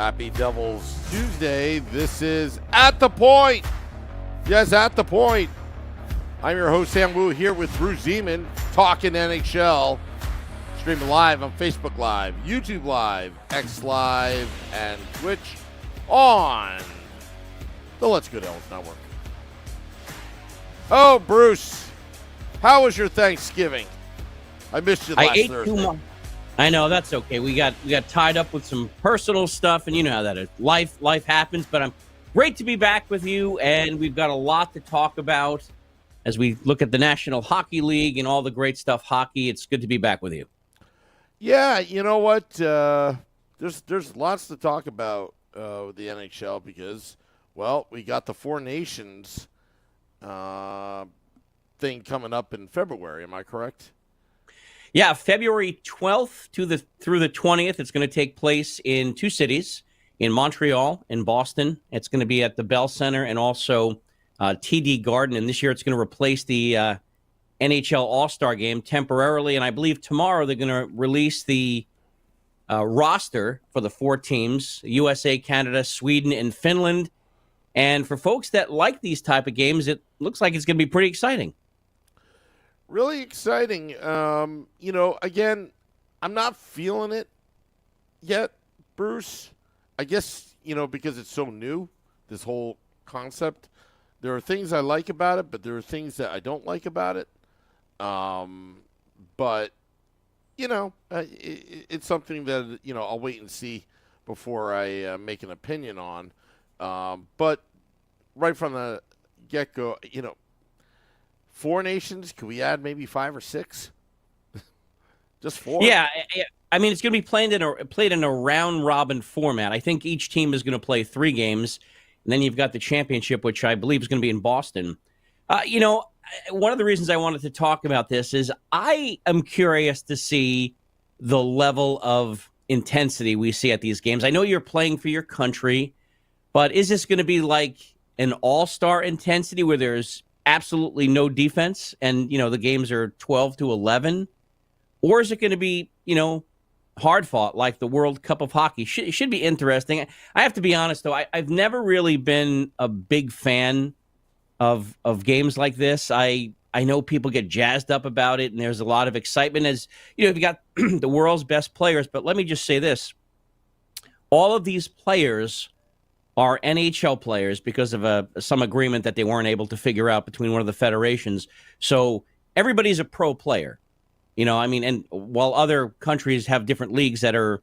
Happy Devil's Tuesday. This is At the Point. Yes, At the Point. I'm your host, Sam Woo, here with Bruce Zeman, talking NHL. Streaming live on Facebook Live, YouTube Live, X Live, and Twitch on the Let's Go Devils Network. Oh, Bruce, how was your Thanksgiving? I missed you last Thursday. Too much. I know, that's okay. We got tied up with some personal stuff, and you know how that is. Life happens, but I'm great to be back with you, and we've got a lot to talk about as we look at the National Hockey League and all the great stuff hockey. It's good to be back with you. Yeah, you know what? There's lots to talk about with the NHL because, well, we got the Four Nations thing coming up in February. Am I correct? Yeah, February 12th through the 20th. It's going to take place in two cities, in Montreal and Boston. It's going to be at the Bell Center and also TD Garden. And this year it's going to replace the NHL All-Star Game temporarily. And I believe tomorrow they're going to release the roster for the four teams, USA, Canada, Sweden, and Finland. And for folks that like these type of games, it looks like it's going to be pretty exciting. Really exciting. Again, I'm not feeling it yet, Bruce. I guess, because it's so new, this whole concept. There are things I like about it, but there are things that I don't like about it. But, it's something that, I'll wait and see before I make an opinion on. But right from the get-go, Four nations, can we add maybe 5 or 6? Just 4? Yeah, I mean, it's going to be played in a round-robin format. I think each team is going to play 3 games, and then you've got the championship, which I believe is going to be in Boston. One of the reasons I wanted to talk about this is I am curious to see the level of intensity we see at these games. I know you're playing for your country, but is this going to be like an all-star intensity where there's absolutely no defense and, the games are 12-11? Or is it going to be, hard fought like the World Cup of Hockey? It should be interesting. I have to be honest, though. I've never really been a big fan of games like this. I know people get jazzed up about it, and there's a lot of excitement as, you've got the world's best players. But let me just say this. All of these players are NHL players because of some agreement that they weren't able to figure out between one of the federations. So everybody's a pro player, and while other countries have different leagues that are,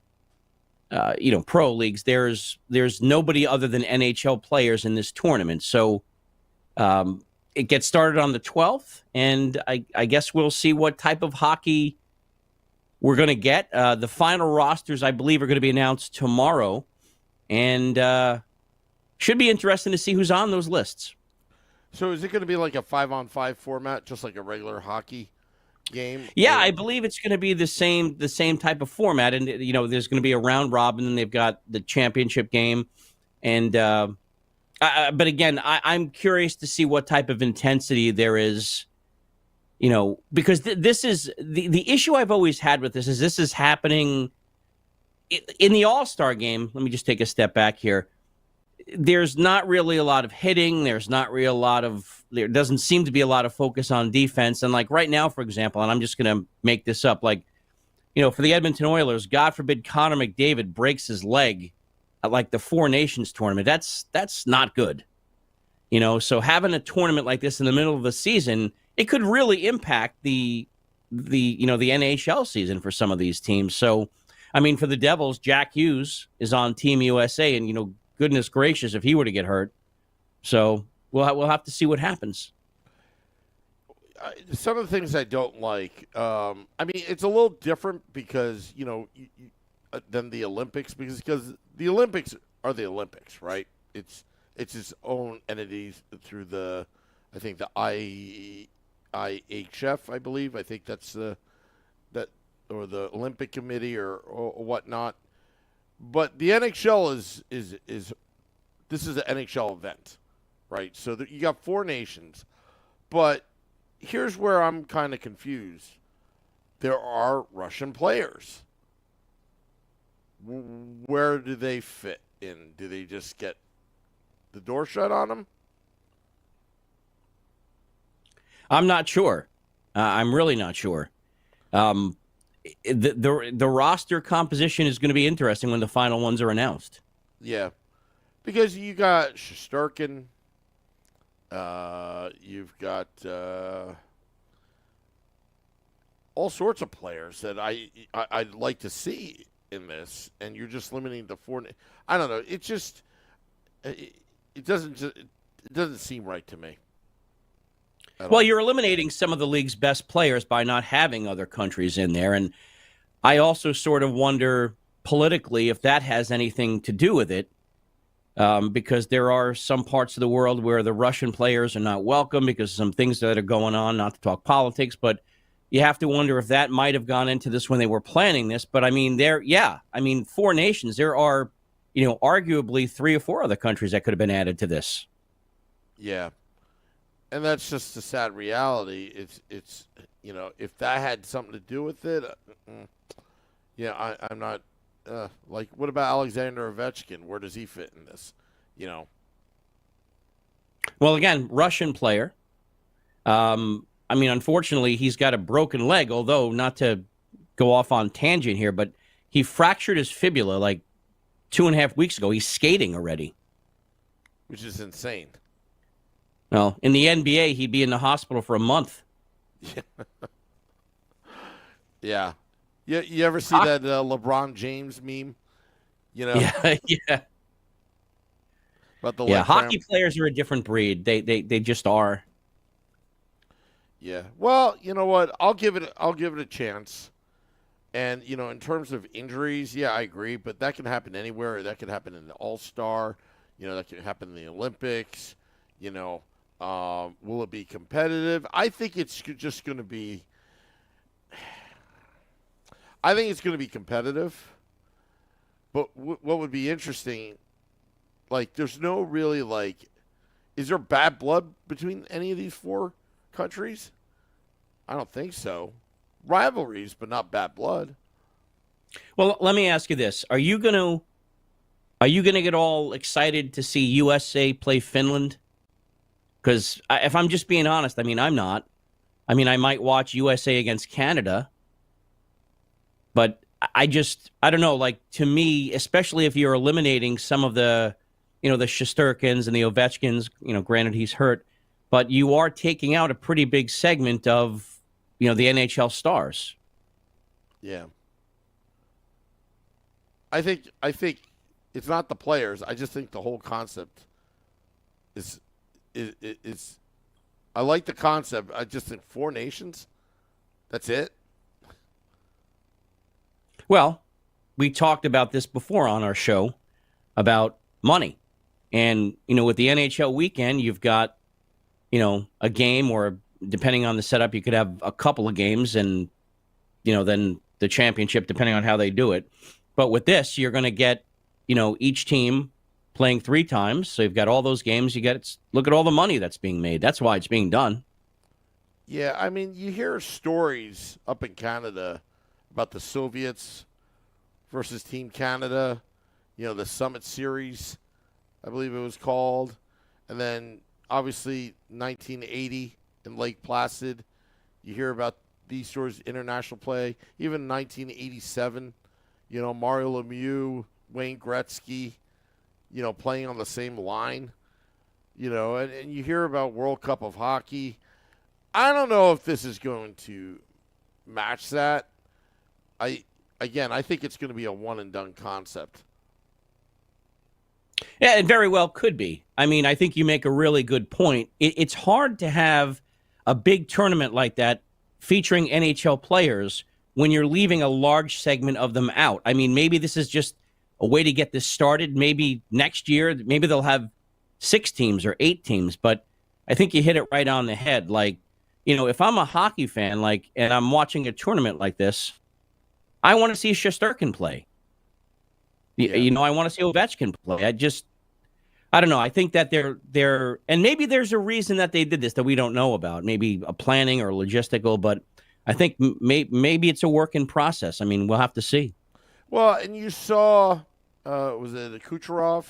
pro leagues, there's nobody other than NHL players in this tournament. So it gets started on the 12th, and I guess we'll see what type of hockey we're going to get. The final rosters, I believe, are going to be announced tomorrow, and should be interesting to see who's on those lists. So is it going to be like a 5-on-5 format, just like a regular hockey game? Yeah, I believe it's going to be the same type of format. And, there's going to be a round robin, and they've got the championship game. And but again, I'm curious to see what type of intensity there is, because this is the issue I've always had with this is happening in the All-Star game. Let me just take a step back here. There's not really a lot of hitting. There doesn't seem to be a lot of focus on defense. And like right now, for example, and I'm just going to make this up, for the Edmonton Oilers, God forbid Connor McDavid breaks his leg at like the Four Nations tournament. That's not good. So having a tournament like this in the middle of the season, it could really impact the NHL season for some of these teams. So, I mean, for the Devils, Jack Hughes is on Team USA, and, goodness gracious, if he were to get hurt. So we'll have to see what happens. Some of the things I don't like, it's a little different because, than the Olympics, because the Olympics are the Olympics, right? It's its own entities through the IHF, I believe. I think that's or the Olympic Committee or whatnot. But the NHL is this is an NHL event, right? So you got 4 nations, but here's where I'm kind of confused. There are Russian players. Where do they fit? in? Do they just get the door shut on them? I'm not sure. I'm really not sure. The roster composition is going to be interesting when the final ones are announced. Yeah, because you got Shesterkin, you've got all sorts of players that I'd like to see in this, and you're just limiting to 4. I don't know. It just it doesn't seem right to me. Well, you're eliminating some of the league's best players by not having other countries in there. And I also sort of wonder politically if that has anything to do with it, because there are some parts of the world where the Russian players are not welcome because of some things that are going on, not to talk politics, but you have to wonder if that might have gone into this when they were planning this. But I mean, 4 nations, there are, arguably 3 or 4 other countries that could have been added to this. Yeah. And that's just the sad reality. It's if that had something to do with it, I'm not like. What about Alexander Ovechkin? Where does he fit in this? Well, again, Russian player. Unfortunately, he's got a broken leg. Although not to go off on tangent here, but he fractured his fibula like 2.5 weeks ago. He's skating already, which is insane. Well, in the NBA, he'd be in the hospital for a month. Yeah. You ever see that LeBron James meme? Yeah. About the hockey players are a different breed. They just are. Yeah. Well, you know what? I'll give it a chance. And in terms of injuries, yeah, I agree. But that can happen anywhere. That can happen in the All-Star. That can happen in the Olympics. Will it be competitive? I think it's just going to be. I think it's going to be competitive. But what would be interesting? Like, there's no really is there bad blood between any of these 4 countries? I don't think so. Rivalries, but not bad blood. Well, let me ask you this: Are you gonna get all excited to see USA play Finland? Because if I'm just being honest, I'm not. I might watch USA against Canada, but I don't know. Like, to me, especially if you're eliminating some of the, the Shesterkins and the Ovechkins, granted he's hurt, but you are taking out a pretty big segment of, the NHL stars. Yeah. I think it's not the players. I just think the whole concept is. I like the concept. I just think 4 nations. That's it. Well, we talked about this before on our show about money, and with the NHL weekend, you've got a game, or depending on the setup, you could have a couple of games, and then the championship, depending on how they do it. But with this, you're going to get each team playing 3 times, so you've got all those games. Look at all the money that's being made. That's why it's being done. Yeah, you hear stories up in Canada about the Soviets versus Team Canada. The Summit Series, I believe it was called, and then obviously 1980 in Lake Placid. You hear about these stories, international play. Even 1987, Mario Lemieux, Wayne Gretzky. Playing on the same line, and you hear about World Cup of Hockey. I don't know if this is going to match that. I think it's going to be a one-and-done concept. Yeah, it very well could be. I think you make a really good point. It's hard to have a big tournament like that featuring NHL players when you're leaving a large segment of them out. Maybe this is just a way to get this started. Maybe next year, maybe they'll have 6 teams or 8 teams, but I think you hit it right on the head. If I'm a hockey fan, and I'm watching a tournament like this, I want to see Shesterkin play. Yeah. I want to see Ovechkin play. I don't know. I think that they're, and maybe there's a reason that they did this that we don't know about, maybe a planning or logistical, but I think maybe it's a work in process. We'll have to see. Well, and you saw, Was it Kucherov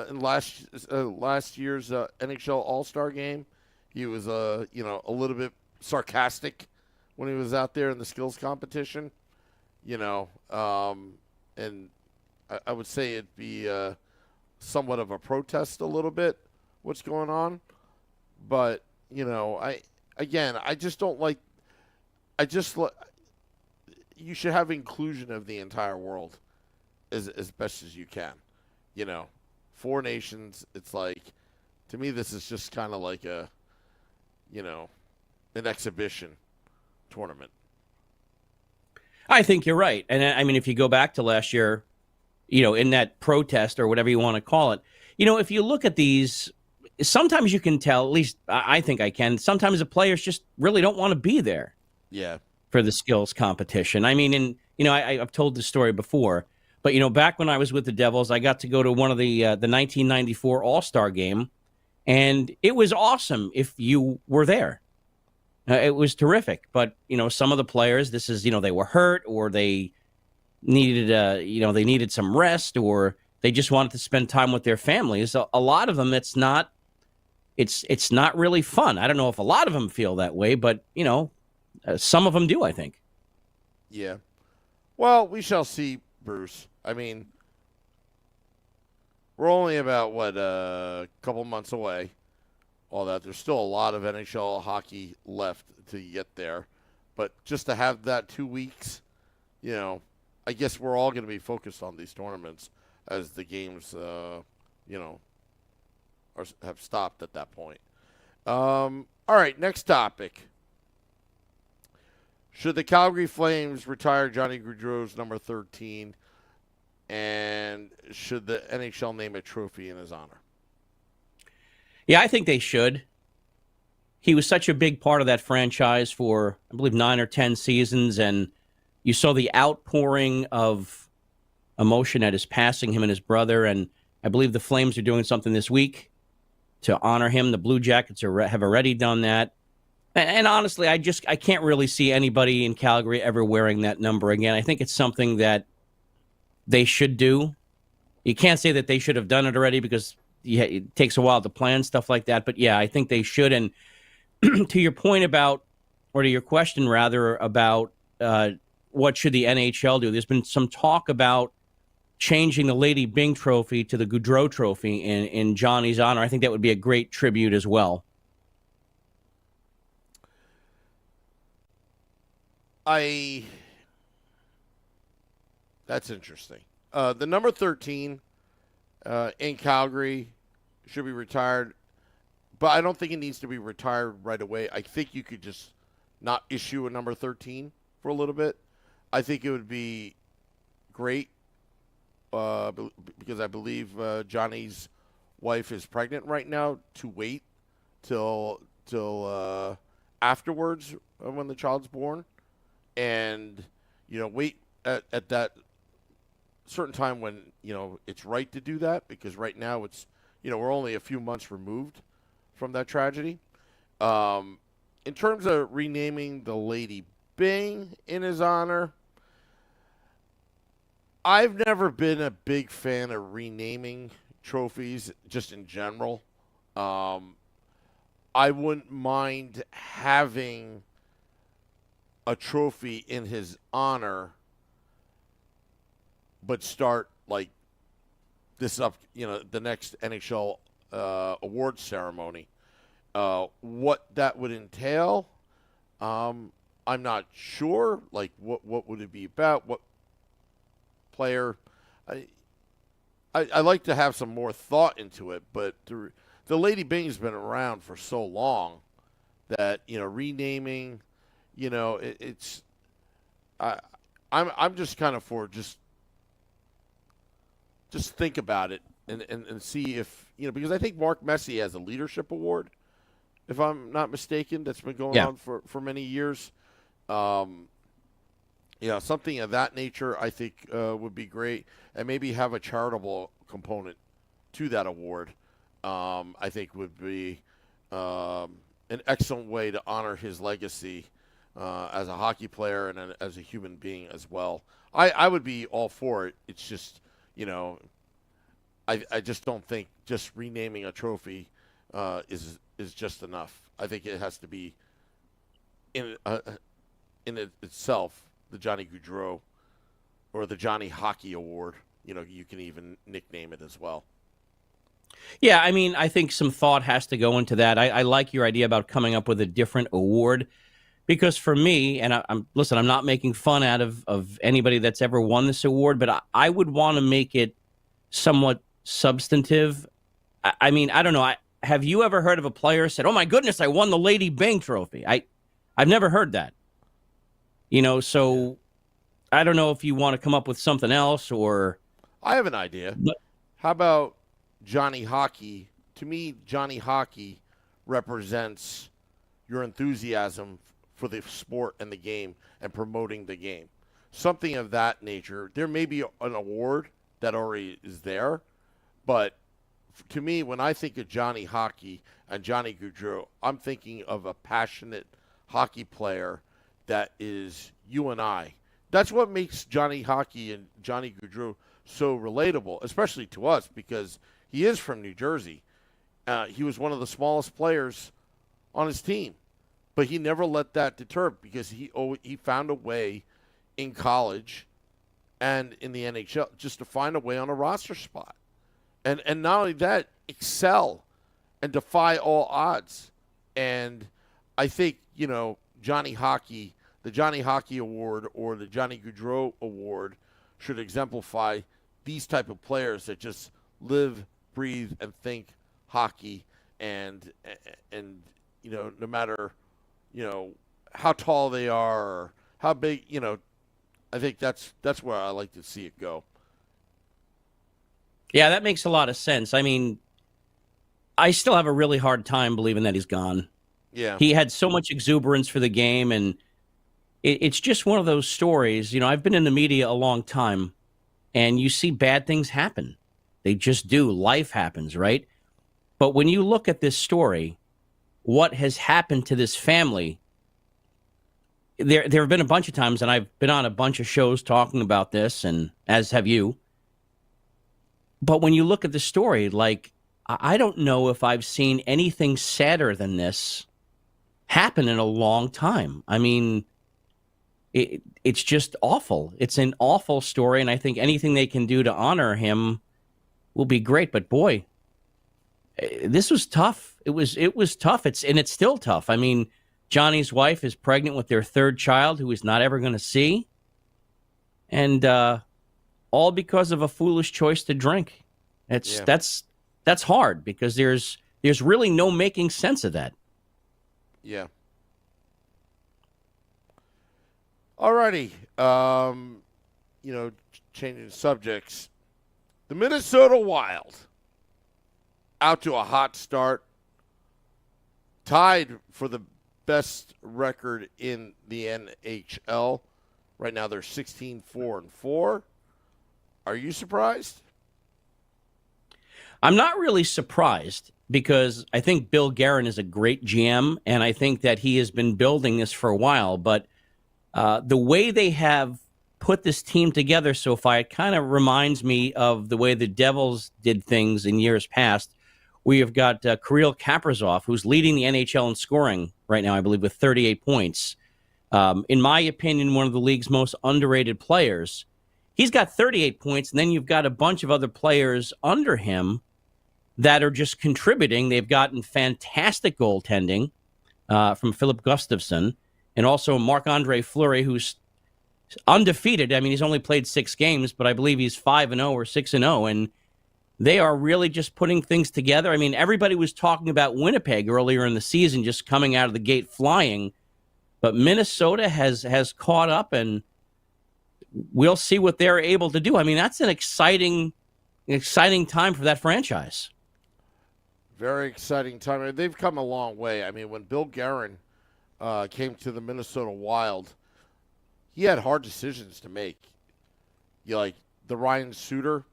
in last year's NHL All-Star game? He was a little bit sarcastic when he was out there in the skills competition. And I would say it'd be somewhat of a protest a little bit what's going on. But, I just don't like you should have inclusion of the entire world as best as you can. 4 nations, it's like, to me, this is just kind of like an exhibition tournament. I think you're right. And I mean, if you go back to last year, in that protest or whatever you want to call it, if you look at these, sometimes you can tell, at least I think I can, sometimes the players just really don't want to be there. Yeah. For the skills competition. I mean, and, I've told this story before, but, back when I was with the Devils, I got to go to one of the 1994 All-Star game, and it was awesome if you were there. It was terrific. But, some of the players, this is, they were hurt or they needed, they needed some rest or they just wanted to spend time with their families. A lot of them, it's not really fun. I don't know if a lot of them feel that way, but, some of them do, I think. Yeah. Well, we shall see, Bruce. I mean, we're only about, a couple months away. All that. There's still a lot of NHL hockey left to get there. But just to have that 2 weeks, I guess we're all going to be focused on these tournaments as the games, have stopped at that point. All right, next topic. Should the Calgary Flames retire Johnny Gaudreau's number 13, and should the NHL name a trophy in his honor? Yeah, I think they should. He was such a big part of that franchise for, I believe, 9 or 10 seasons, and you saw the outpouring of emotion at his passing, him and his brother, and I believe the Flames are doing something this week to honor him. The Blue Jackets have already done that. And honestly, I can't really see anybody in Calgary ever wearing that number again. I think it's something that they should do. You can't say that they should have done it already because it takes a while to plan stuff like that. But yeah, I think they should. And to your point about, or to your question rather, about what should the NHL do, there's been some talk about changing the Lady Byng Trophy to the Gaudreau Trophy in Johnny's honor. I think that would be a great tribute as well. That's interesting. The number 13 in Calgary should be retired, but I don't think it needs to be retired right away. I think you could just not issue a number 13 for a little bit. I think it would be great because I believe Johnny's wife is pregnant right now, to wait till afterwards when the child's born. And, wait at that certain time when, it's right to do that, because right now it's, we're only a few months removed from that tragedy. In terms of renaming the Lady Byng in his honor, I've never been a big fan of renaming trophies just in general. I wouldn't mind having a trophy in his honor, but start like this up, the next NHL awards ceremony. What that would entail, I'm not sure. Like, what would it be about? What player? I like to have some more thought into it, but the Lady Byng's been around for so long that renaming. I'm just kind of for just think about it and see if because I think Mark Messier has a leadership award, if I'm not mistaken, that's been going on for many years. Something of that nature I think would be great, and maybe have a charitable component to that award. I think would be an excellent way to honor his legacy as a hockey player and as a human being as well. I would be all for it. It's just, you know, I just don't think just renaming a trophy is just enough. I think it has to be in itself the Johnny Gaudreau or the Johnny Hockey Award. You can even nickname it as well. Yeah, I mean, I think some thought has to go into that. I like your idea about coming up with a different award because for me, and I'm not making fun out of anybody that's ever won this award, but I would want to make it somewhat substantive. I mean, I don't know. Have you ever heard of a player said, "Oh my goodness, I won the Lady Byng Trophy"? I've never heard that. So I don't know if you want to come up with something else or. I have an idea. How about Johnny Hockey? To me, Johnny Hockey represents your enthusiasm for the sport and the game and promoting the game. Something of that nature. There may be an award that already is there, but to me, when I think of Johnny Hockey and Johnny Gaudreau, I'm thinking of a passionate hockey player that is you and I. That's what makes Johnny Hockey and Johnny Gaudreau so relatable, especially to us, because he is from New Jersey. He was one of the smallest players on his team, but he never let that deter because he found a way in college and in the NHL just to find a way on a roster spot. And not only that, excel and defy all odds. And I think, Johnny Hockey, the Johnny Hockey Award or the Johnny Gaudreau Award should exemplify these type of players that just live, breathe, and think hockey and no matter, how tall they are or how big, I think that's where I like to see it go. Yeah, that makes a lot of sense. I mean, I still have a really hard time believing that he's gone. Yeah. He had so much exuberance for the game, and it's just one of those stories. I've been in the media a long time, and you see bad things happen. They just do. Life happens, right? But when you look at this story, what has happened to this family, there have been a bunch of times, and I've been on a bunch of shows talking about this, and as have you. But when you look at the story, I don't know if I've seen anything sadder than this happen in a long time. I mean, it's just awful. It's an awful story, and I think anything they can do to honor him will be great. But boy, this was tough. It was tough. It's still tough. I mean, Johnny's wife is pregnant with their third child, who he's not ever going to see, and all because of a foolish choice to drink. That's hard because there's really no making sense of that. Yeah. Alrighty. Changing subjects. The Minnesota Wild out to a hot start. Tied for the best record in the NHL. Right now they're 16-4-4. Are you surprised? I'm not really surprised because I think Bill Guerin is a great GM, and I think that he has been building this for a while. But the way they have put this team together so far, it kind of reminds me of the way the Devils did things in years past. We have got Kirill Kaprizov, who's leading the NHL in scoring right now, I believe, with 38 points. In my opinion, one of the league's most underrated players. He's got 38 points, and then you've got a bunch of other players under him that are just contributing. They've gotten fantastic goaltending from Philip Gustafsson and also Marc-Andre Fleury, who's undefeated. I mean, he's only played 6 games, but I believe he's 5-0 or 6-0, and they are really just putting things together. I mean, everybody was talking about Winnipeg earlier in the season just coming out of the gate flying, but Minnesota has caught up, and we'll see what they're able to do. I mean, that's an exciting time for that franchise. Very exciting time. I mean, they've come a long way. I mean, when Bill Guerin came to the Minnesota Wild, he had hard decisions to make. Like the Ryan Suter,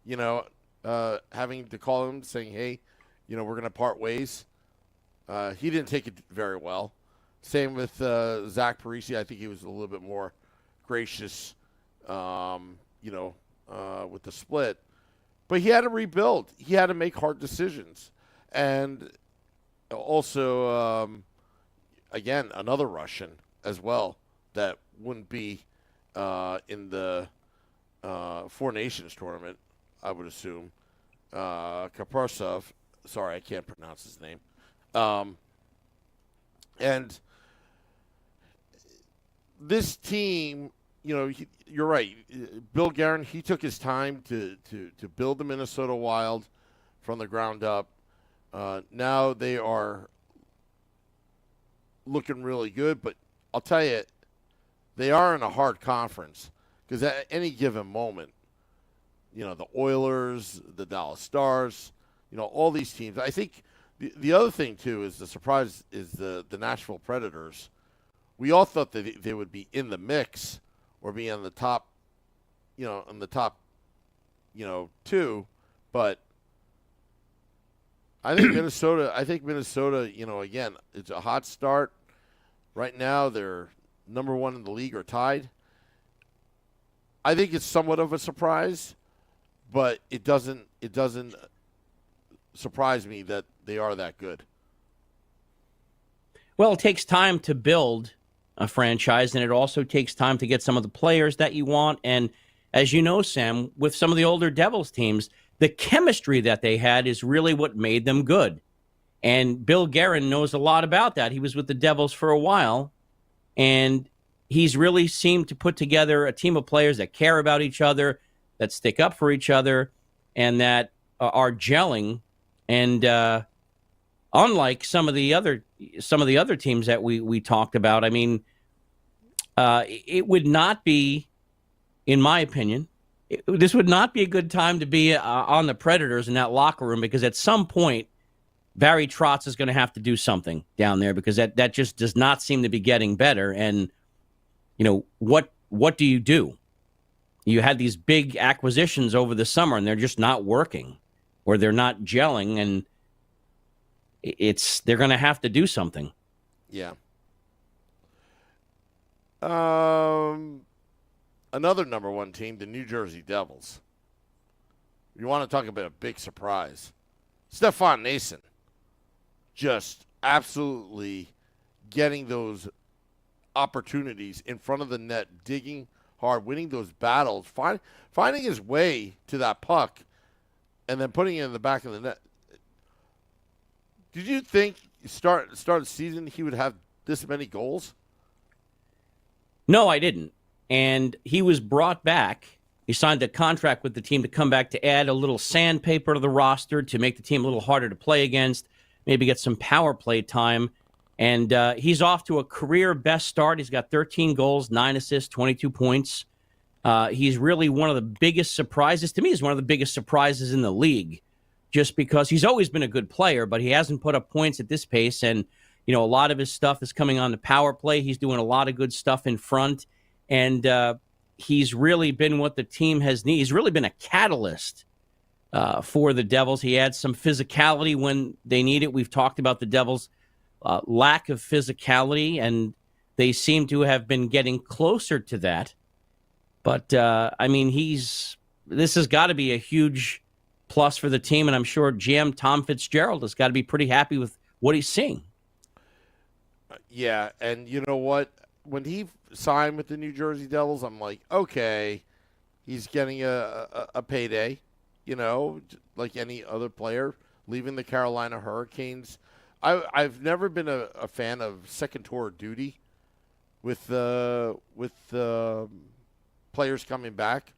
having to call him saying, hey, we're going to part ways. He didn't take it very well. Same with Zach Parise. I think he was a little bit more gracious, with the split. But he had to rebuild. He had to make hard decisions. And also, again, another Russian as well that wouldn't be in the Four Nations tournament, I would assume. Kaprasov. Sorry, I can't pronounce his name. And this team, you're right. Bill Guerin, he took his time to build the Minnesota Wild from the ground up. Now they are looking really good, but I'll tell you, they are in a hard conference because at any given moment, the Oilers, the Dallas Stars, all these teams. I think the other thing, too, is the surprise is the Nashville Predators. We all thought that they would be in the mix or be on the top, on the top, two. But I think Minnesota, again, it's a hot start. Right now, they're number one in the league or tied. I think it's somewhat of a surprise, but it doesn't surprise me that they are that good. Well, it takes time to build a franchise, and it also takes time to get some of the players that you want. And as you know, Sam, with some of the older Devils teams, the chemistry that they had is really what made them good. And Bill Guerin knows a lot about that. He was with the Devils for a while, and he's really seemed to put together a team of players that care about each other, that stick up for each other, and that are gelling. And unlike some of the other teams that we talked about, I mean, it would not be, in my opinion, this would not be a good time to be on the Predators in that locker room, because at some point, Barry Trotz is going to have to do something down there, because that just does not seem to be getting better. And, what do you do? You had these big acquisitions over the summer, and they're just not working, or they're not gelling, and they're going to have to do something. Yeah. Another number one team, the New Jersey Devils. You want to talk about a big surprise. Stefan Nason just absolutely getting those opportunities in front of the net, digging hard, winning those battles, finding his way to that puck, and then putting it in the back of the net. Did you think start the season he would have this many goals? No, I didn't. And he was brought back. He signed a contract with the team to come back to add a little sandpaper to the roster, to make the team a little harder to play against, maybe get some power play time. And he's off to a career best start. He's got 13 goals, 9 assists, 22 points. He's really one of the biggest surprises. To me, he's one of the biggest surprises in the league, just because he's always been a good player, but he hasn't put up points at this pace. And, a lot of his stuff is coming on the power play. He's doing a lot of good stuff in front. And he's really been what the team has needed. He's really been a catalyst for the Devils. He adds some physicality when they need it. We've talked about the Devils' lack of physicality, and they seem to have been getting closer to that. But, this has got to be a huge plus for the team, and I'm sure GM Tom Fitzgerald has got to be pretty happy with what he's seeing. Yeah, and you know what? When he signed with the New Jersey Devils, I'm like, okay, he's getting a payday, like any other player leaving the Carolina Hurricanes. I've never been a fan of second tour duty with players coming back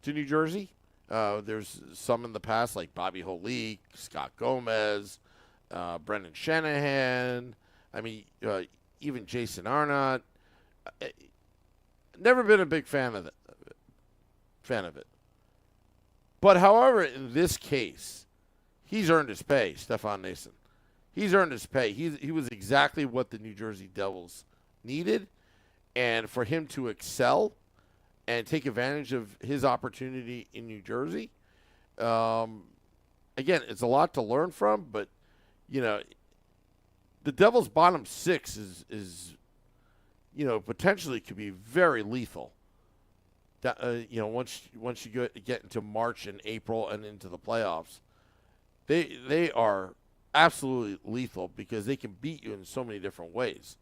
to New Jersey. There's some in the past, like Bobby Holik, Scott Gomez, Brendan Shanahan. Even Jason Arnott. Never been a big fan of it. But however, in this case, he's earned his pay, Stefan Nason. He's earned his pay. He was exactly what the New Jersey Devils needed, and for him to excel and take advantage of his opportunity in New Jersey, again, it's a lot to learn from, but the Devils' bottom six is potentially could be very lethal. once you get into March and April and into the playoffs, they are absolutely lethal because they can beat you in so many different ways.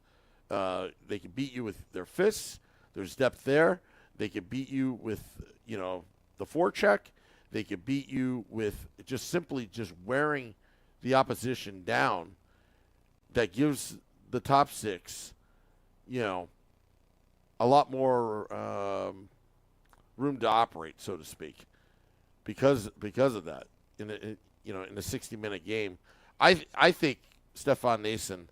They can beat you with their fists. There's depth there. They can beat you with the forecheck. They can beat you with simply wearing the opposition down. That gives the top six, a lot more room to operate, so to speak, because of that. In a 60-minute game, I think Stefan Nason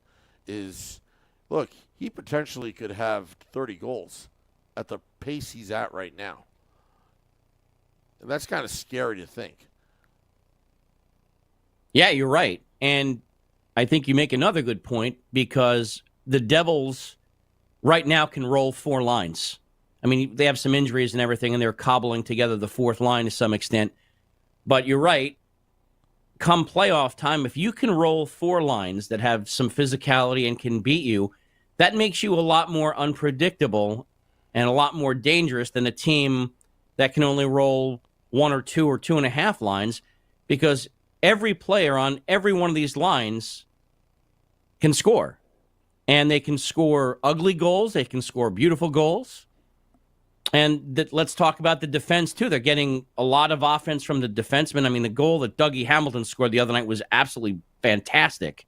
he potentially could have 30 goals at the pace he's at right now. And that's kind of scary to think. Yeah, you're right. And I think you make another good point because the Devils right now can roll four lines. I mean, they have some injuries and everything, and they're cobbling together the fourth line to some extent. But you're right. Come playoff time, if you can roll four lines that have some physicality and can beat you, that makes you a lot more unpredictable and a lot more dangerous than a team that can only roll one or 2.5 lines, because every player on every one of these lines can score. And they can score ugly goals. They can score beautiful goals. And let's talk about the defense, too. They're getting a lot of offense from the defensemen. I mean, the goal that Dougie Hamilton scored the other night was absolutely fantastic.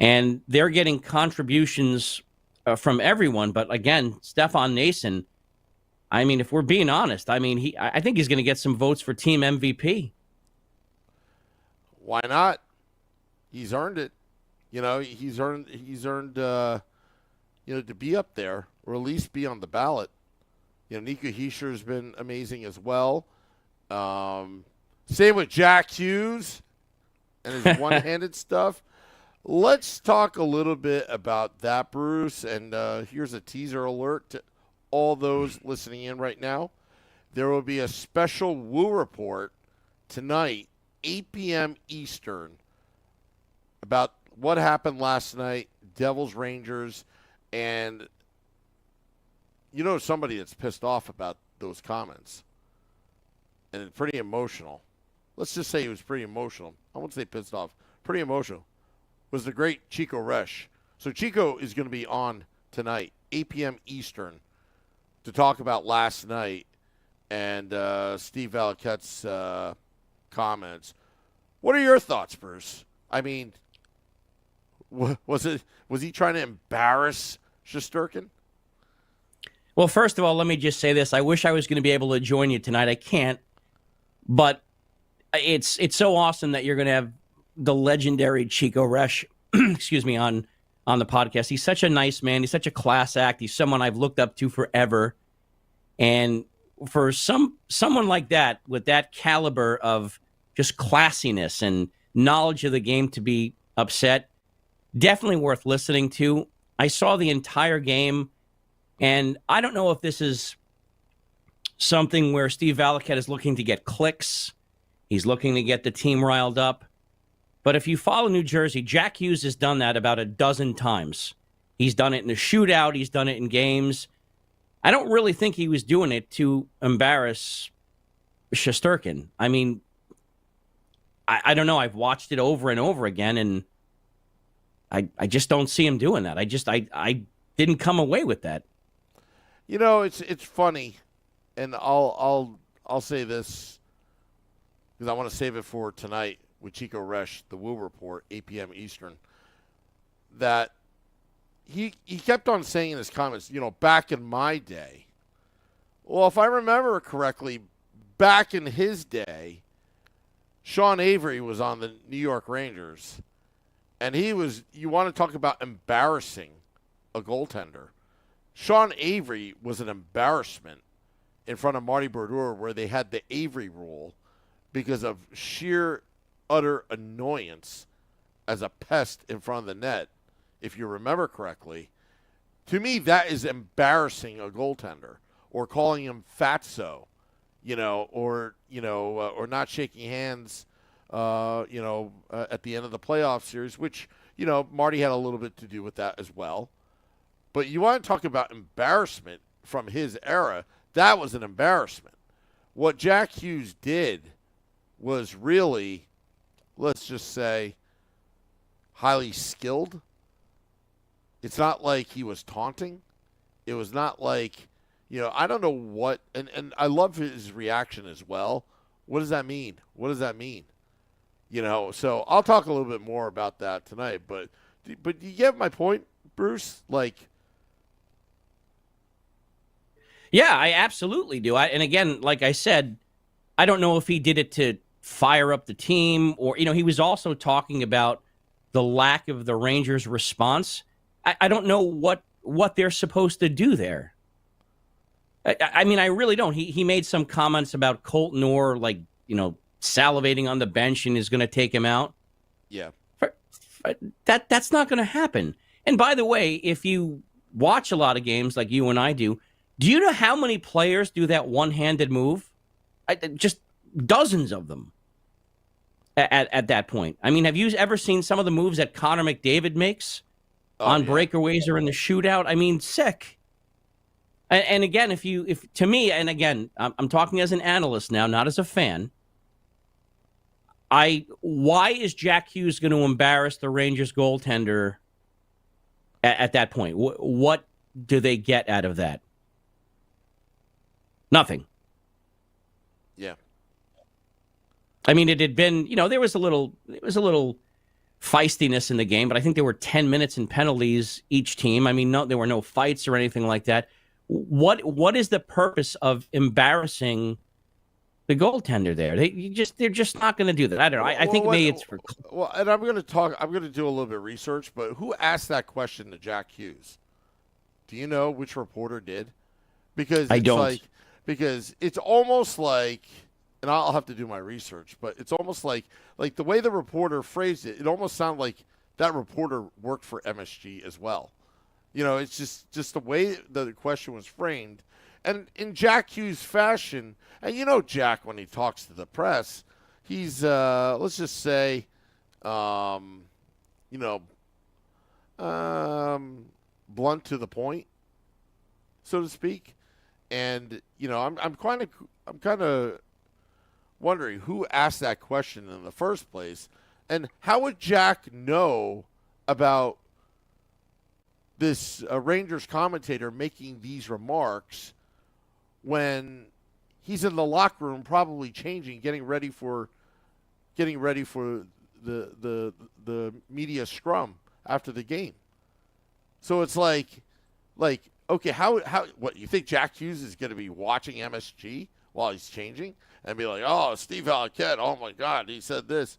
And they're getting contributions from everyone. But again, Stefan Nason, I mean, if we're being honest, I mean, I think he's going to get some votes for team MVP. Why not? He's earned it. He's earned to be up there or at least be on the ballot. Nico Hischier has been amazing as well. Same with Jack Hughes and his one-handed stuff. Let's talk a little bit about that, Bruce. And here's a teaser alert to all those listening in right now. There will be a special Woo report tonight, 8 p.m. Eastern, about what happened last night, Devils, Rangers, and somebody that's pissed off about those comments. And it's pretty emotional. Let's just say he was pretty emotional. I won't say pissed off. Pretty emotional. Was the great Chico Resch. So Chico is going to be on tonight, 8 p.m. Eastern, to talk about last night and Steve Valiquette's comments. What are your thoughts, Bruce? I mean, was he trying to embarrass Shesterkin? Well, first of all, let me just say this. I wish I was going to be able to join you tonight. I can't. But it's so awesome that you're going to have the legendary Chico Resch, excuse me, on the podcast. He's such a nice man. He's such a class act. He's someone I've looked up to forever. And for someone like that, with that caliber of just classiness and knowledge of the game, to be upset, definitely worth listening to. I saw the entire game, and I don't know if this is something where Steve Valiquette is looking to get clicks. He's looking to get the team riled up. But if you follow New Jersey, Jack Hughes has done that about a dozen times. He's done it in a shootout. He's done it in games. I don't really think he was doing it to embarrass Shesterkin. I mean, I don't know. I've watched it over and over again, and I just don't see him doing that. I didn't come away with that. It's funny, and I'll say this because I want to save it for tonight with Chico Resch, the Woo Report, 8 p.m. Eastern, that he kept on saying in his comments, back in my day. Well, if I remember correctly, back in his day, Sean Avery was on the New York Rangers, and you want to talk about embarrassing a goaltender. Sean Avery was an embarrassment in front of Marty Brodeur, where they had the Avery rule because of sheer utter annoyance as a pest in front of the net, if you remember correctly. To me, that is embarrassing a goaltender, or calling him fatso, or not shaking hands, at the end of the playoff series, which, Marty had a little bit to do with that as well. But you want to talk about embarrassment from his era, That was an embarrassment. What Jack Hughes did was really, let's just say, highly skilled. It's not like he was taunting. It was not like, I don't know what, and I love his reaction as well. What does that mean? What does that mean? So I'll talk a little bit more about that tonight. But you get my point, Bruce? Yeah, I absolutely do. And again, like I said, I don't know if he did it to fire up the team or, he was also talking about the lack of the Rangers' response. I don't know what they're supposed to do there. I mean, I really don't. He made some comments about Colton Orr, salivating on the bench and is going to take him out. Yeah. That's not going to happen. And by the way, if you watch a lot of games like you and I do you know how many players do that one-handed move? Just dozens of them at that point. I mean, have you ever seen some of the moves that Connor McDavid makes on breakaways or in the shootout? I mean, sick. And again, if to me, and again, I'm talking as an analyst now, not as a fan. Why is Jack Hughes going to embarrass the Rangers goaltender at that point? What do they get out of that? Nothing. Yeah. I mean, it had been, there was a little feistiness in the game, but I think there were 10 minutes in penalties each team. I mean, there were no fights or anything like that. What is the purpose of embarrassing the goaltender there? They're just not going to do that. I don't know. I think maybe it's for. Well, and I'm going to do a little bit of research, but who asked that question to Jack Hughes? Do you know which reporter did? Because I don't. Because it's almost like, and I'll have to do my research, but it's almost like the way the reporter phrased it, it almost sounded like that reporter worked for MSG as well. It's just the way the question was framed. And in Jack Hughes fashion, and Jack, when he talks to the press, he's, let's just say, blunt to the point, so to speak. And I'm kind of wondering who asked that question in the first place, and how would Jack know about this Rangers commentator making these remarks when he's in the locker room, probably changing, getting ready for the media scrum after the game. So it's like. Okay, how what you think Jack Hughes is going to be watching MSG while he's changing and be like, "Oh, Steve Alquette, oh my God, he said this."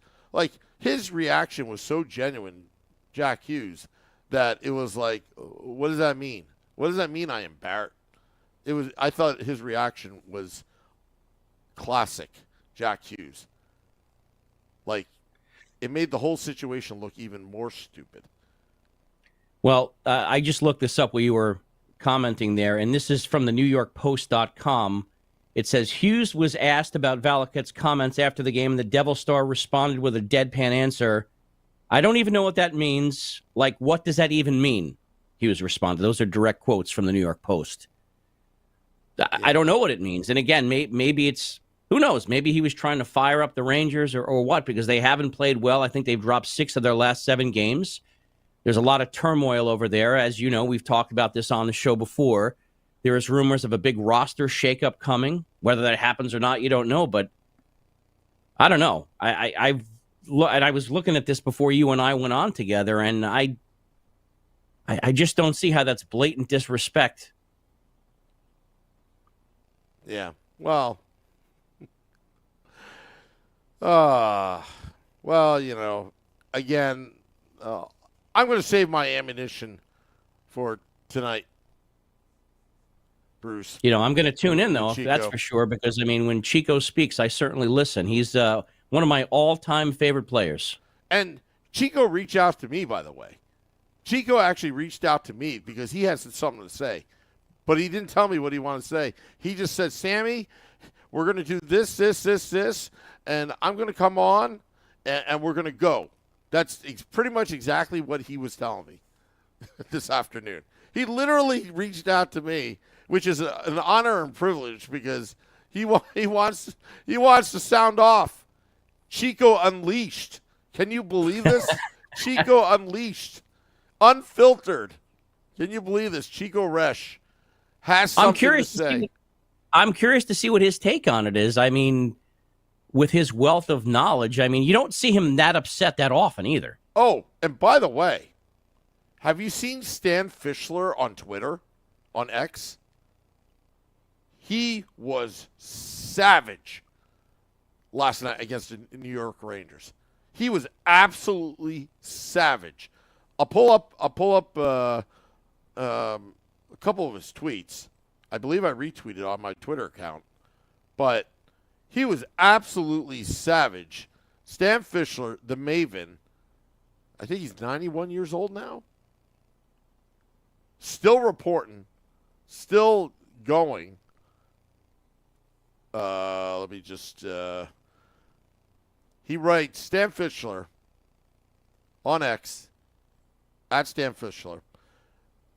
His reaction was so genuine, Jack Hughes, that it was like, "What does that mean? What does that mean? I am Barrett." I thought his reaction was classic, Jack Hughes. It made the whole situation look even more stupid. Well, I just looked this up while you were commenting there, and this is from the NewYorkPost.com. It says Hughes was asked about Valakut's comments after the game, and the Devil Star responded with a deadpan answer. "I don't even know what that means. What does that even mean?" Hughes responded. Those are direct quotes from the New York Post. I don't know what it means. And again, maybe it's, who knows? Maybe he was trying to fire up the Rangers or what, because they haven't played well. I think they've dropped 6 of their last 7 games. There's a lot of turmoil over there. As you know, we've talked about this on the show before. There is rumors of a big roster shakeup coming. Whether that happens or not, you don't know. But I don't know. I was looking at this before you and I went on together, and I just don't see how that's blatant disrespect. Yeah. Well, again, I'm going to save my ammunition for tonight, Bruce. I'm going to tune in, though, that's for sure, because, when Chico speaks, I certainly listen. He's one of my all-time favorite players. And Chico reached out to me, by the way. Chico actually reached out to me because he has something to say. But he didn't tell me what he wanted to say. He just said, "Sammy, we're going to do this, and I'm going to come on, and we're going to go." That's pretty much exactly what he was telling me this afternoon. He literally reached out to me, which is an honor and privilege because he wants to sound off. Chico Unleashed. Can you believe this? Chico Unleashed. Unfiltered. Can you believe this? Chico Resch has something to say. I'm curious to see what his take on it is. I mean, with his wealth of knowledge, I mean, you don't see him that upset that often either. Oh, and by the way, have you seen Stan Fischler on Twitter, on X? He was savage last night against the New York Rangers. He was absolutely savage. I'll pull up a couple of his tweets. I believe I retweeted on my Twitter account. But he was absolutely savage. Stan Fischler, the Maven, I think he's 91 years old now. Still reporting. Still going. Let me just... he writes, Stan Fischler on X, at Stan Fischler.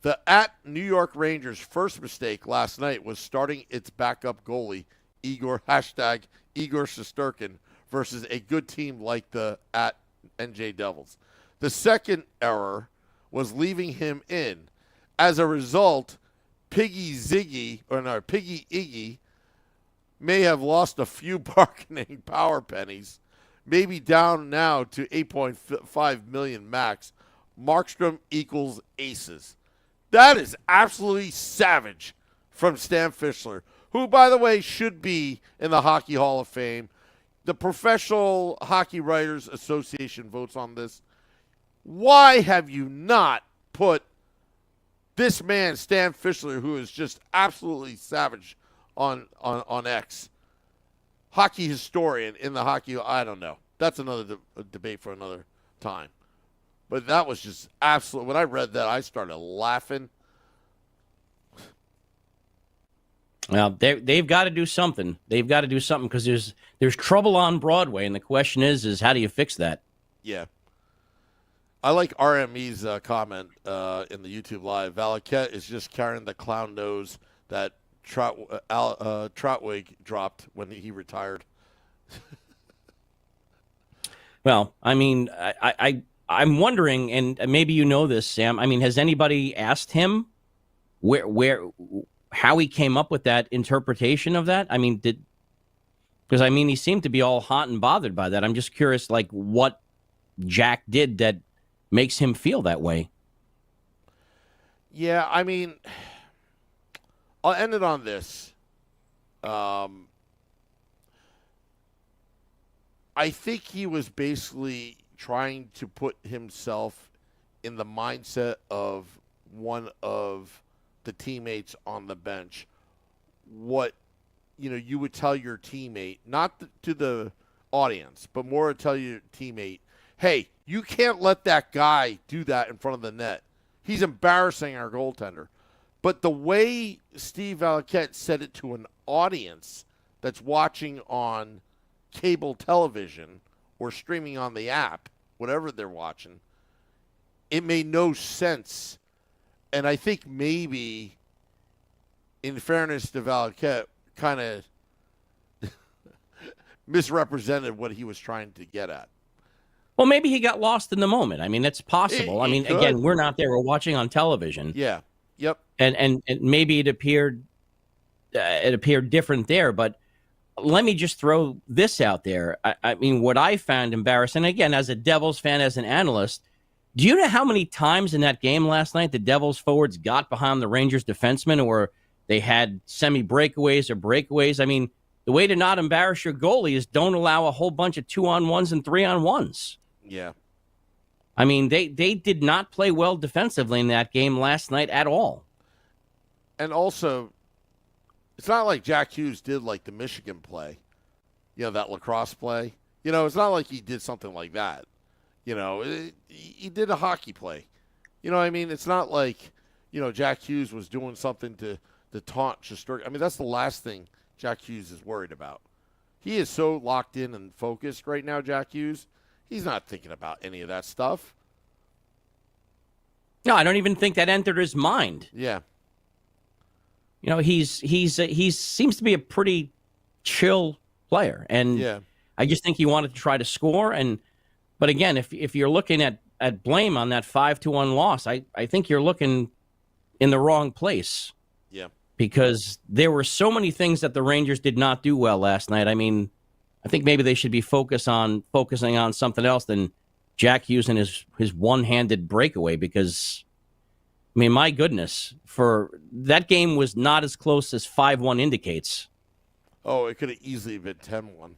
The at New York Rangers' first mistake last night was starting its backup goalie, Igor Shesterkin, versus a good team like the at NJ Devils. The second error was leaving him in. As a result, Piggy Iggy may have lost a few bargaining power pennies, maybe down now to 8.5 million max. Markstrom equals aces. That is absolutely savage from Stan Fischler, who, by the way, should be in the Hockey Hall of Fame. The Professional Hockey Writers Association votes on this. Why have you not put this man, Stan Fischler, who is just absolutely savage on X, hockey historian in the hockey? I don't know. That's another debate for another time. But that was just absolute. When I read that, I started laughing. Well, they've got to do something. They've got to do something because there's trouble on Broadway, and the question is how do you fix that? Yeah. I like RME's comment in the YouTube Live. Valaquette is just carrying the clown nose that Troutwig dropped when he retired. Well, I mean, I'm wondering, and maybe you know this, Sam. I mean, has anybody asked him how he came up with that interpretation of that? I mean, because he seemed to be all hot and bothered by that. I'm just curious, like, what Jack did that makes him feel that way. Yeah, I mean, I'll end it on this. I think he was basically trying to put himself in the mindset of one of the teammates on the bench. What, you would tell your teammate, not to the audience, but more to tell your teammate, hey, you can't let that guy do that in front of the net. He's embarrassing our goaltender. But the way Steve Valaquette said it to an audience that's watching on cable television or streaming on the app, whatever they're watching, it made no sense. And I think maybe, in fairness to Valaquette, kind of misrepresented what he was trying to get at. Well, maybe he got lost in the moment. I mean, it's possible. Again, we're not there. We're watching on television. Yeah. Yep. And maybe it appeared different there. But let me just throw this out there. I mean, what I found embarrassing, again, as a Devils fan, as an analyst, do you know how many times in that game last night the Devils forwards got behind the Rangers defensemen, or they had semi-breakaways or breakaways? I mean, the way to not embarrass your goalie is don't allow a whole bunch of 2-on-1s and 3-on-1s. Yeah. I mean, they did not play well defensively in that game last night at all. And also, it's not like Jack Hughes did like the Michigan play, that lacrosse play. It's not like he did something like that. He did a hockey play. It's not like, Jack Hughes was doing something to taunt Shesterkin. I mean, that's the last thing Jack Hughes is worried about. He is so locked in and focused right now, Jack Hughes. He's not thinking about any of that stuff. No, I don't even think that entered his mind. Yeah. You know, he seems to be a pretty chill player, and I just think he wanted to try to score. But again, if you're looking at blame on that 5-1 loss, I think you're looking in the wrong place. Yeah. Because there were so many things that the Rangers did not do well last night. I mean, I think maybe they should be focusing on something else than Jack using his one-handed breakaway, because, I mean, my goodness, for that game was not as close as 5-1 indicates. Oh, it could have easily been 10-1.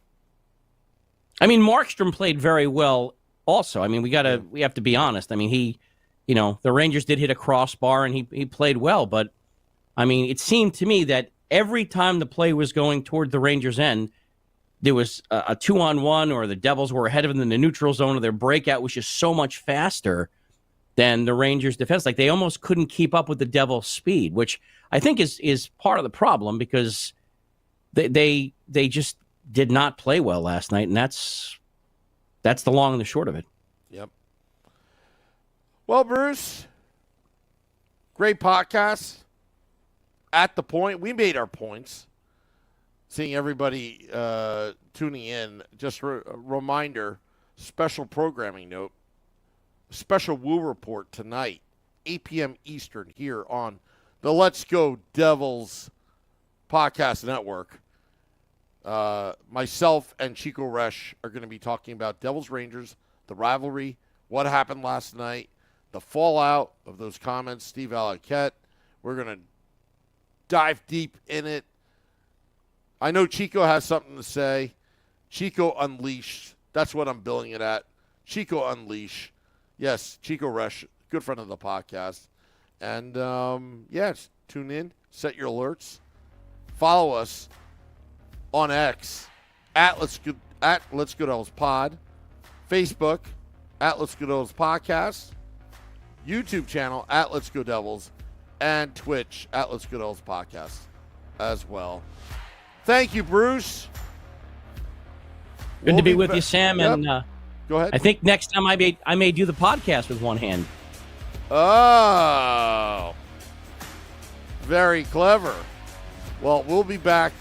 I mean, Markstrom played very well also. I mean, we have to be honest. I mean, the Rangers did hit a crossbar and he played well, but I mean, it seemed to me that every time the play was going toward the Rangers' end, there was a 2-on-1, or the Devils were ahead of them in the neutral zone, or their breakout was just so much faster than the Rangers' defense. Like, they almost couldn't keep up with the Devils' speed, which I think is part of the problem, because they just did not play well last night, and that's the long and the short of it. Yep. Well, Bruce, great podcast. At the point, we made our points. Seeing everybody tuning in, just a reminder, special programming note, special Woo report tonight, 8 p.m. Eastern, here on the Let's Go Devils podcast network. Myself and Chico Resch are going to be talking about Devils Rangers, the rivalry, what happened last night, the fallout of those comments, Steve Alloquette. We're going to dive deep in it. I know Chico has something to say. Chico Unleashed. That's what I'm billing it at. Chico Unleash. Yes, Chico Resch, good friend of the podcast. And, yes, tune in. Set your alerts. Follow us on X at Let's Go Devils Pod. Facebook at Let's Go Devils Podcast. YouTube channel at Let's Go Devils. And Twitch at Let's Go Devils Podcast as well. Thank you, Bruce. Good to be with you, Sam. Yep. And go ahead. I think next time I may do the podcast with one hand. Oh, very clever. Well, we'll be back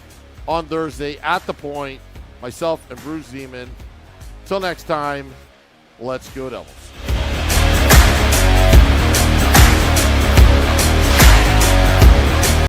on Thursday at the point. Myself and Bruce Zeman. Till next time, let's go Devils.